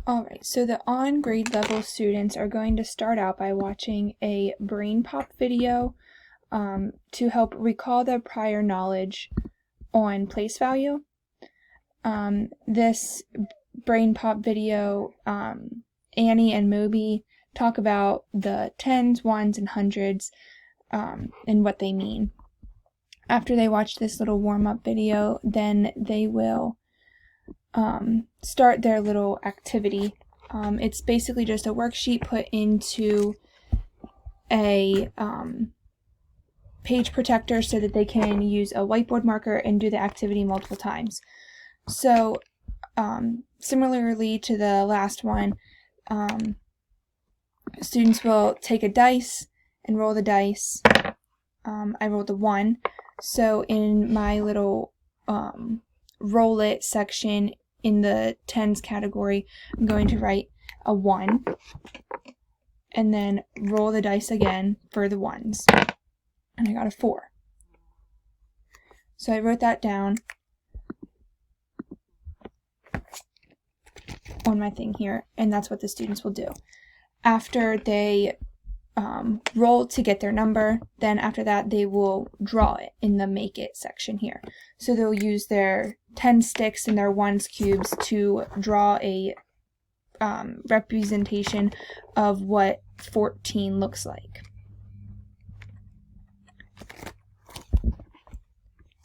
Alright, so the on grade level students are going to start out by watching a brain pop video to help recall their prior knowledge on place value. This brain pop video, Annie and Moby talk about the tens, ones, and hundreds and what they mean. After they watch this little warm-up video, then they will start their little activity. It's basically just a worksheet put into a page protector so that they can use a whiteboard marker and do the activity multiple times. So similarly to the last one, students will take a dice and roll the dice. I rolled a 1, so in my little roll it section in the tens category, I'm going to write a 1 and then roll the dice again for the ones, and I got a 4. So I wrote that down on my thing here, and that's what the students will do. After they roll to get their number, then after that they will draw it in the make it section here. So they'll use their 10 sticks and their ones cubes to draw a representation of what 14 looks like.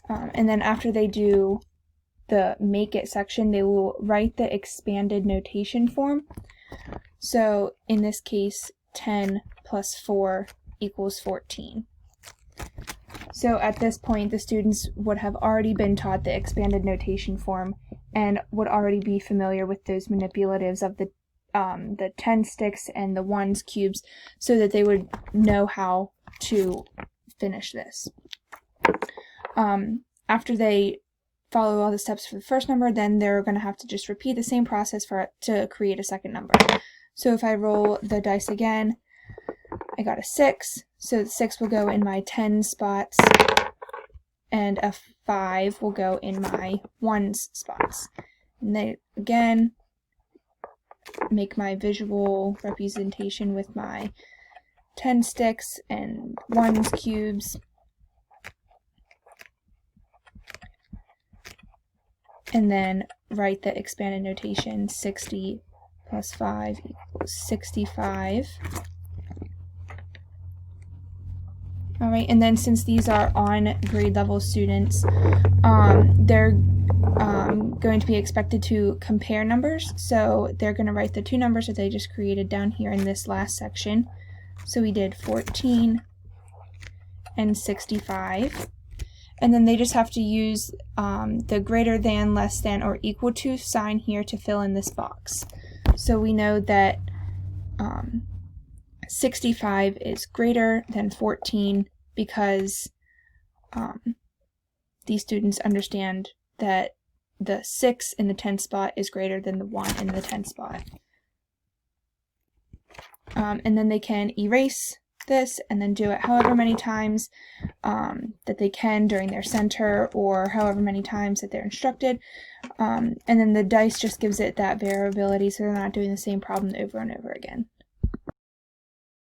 And then after they do the make it section, they will write the expanded notation form. So in this case, 10 plus 4 equals 14. So at this point, the students would have already been taught the expanded notation form and would already be familiar with those manipulatives of the 10 sticks and the ones cubes, so that they would know how to finish this. After they follow all the steps for the first number, then they're going to have to just repeat the same process to create a second number. So if I roll the dice again, I got a 6, so the 6 will go in my 10 spots, and a 5 will go in my ones spots. And then again, make my visual representation with my 10 sticks and ones cubes. And then write the expanded notation, 60 plus 5 equals 65. Alright, and then since these are on grade level students, they're going to be expected to compare numbers. So they're going to write the two numbers that they just created down here in this last section. So we did 14 and 65. And then they just have to use the greater than, less than, or equal to sign here to fill in this box. So we know that 65 is greater than 14 because these students understand that the 6 in the 10 spot is greater than the 1 in the 10 spot. And then they can erase this and then do it however many times that they can during their center, or however many times that they're instructed. And then the dice just gives it that variability, so they're not doing the same problem over and over again.